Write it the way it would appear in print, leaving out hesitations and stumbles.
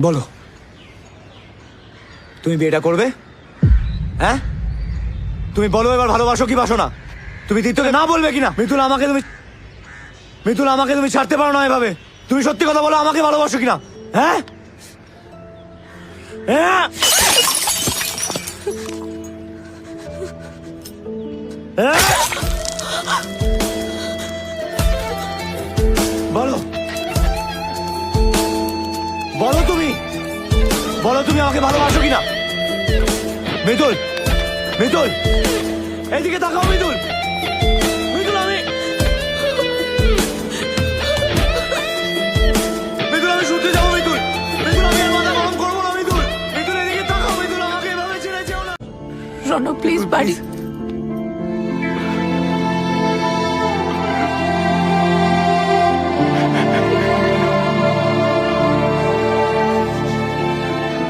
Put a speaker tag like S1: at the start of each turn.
S1: বলো, তুমি বিয়েটা করবে? হ্যাঁ, তুমি বলো এবার, ভালোবাসো কি বাসো না? তুমি তীর্থকে না বলবে কিনা? মিতুল, আমাকে তুমি ছাড়তে পারো না এভাবে। তুমি সত্যি কথা বলো, আমাকে ভালোবাসো কিনা? হ্যাঁ হ্যাঁ হ্যাঁ? বলো, বলো তুমি আমাকে ভালোবাসো কিনা? মিতুল, এইদিকে তাকাও মিতুল। আমি শুনতে যাবো মিতুল। আমি আর মাথা গরম করবো না মিতুল। এদিকে তাকাও মিতুল, আমাকে এভাবে ছেড়ে যেও না।
S2: রণ প্লিজ বাড়ি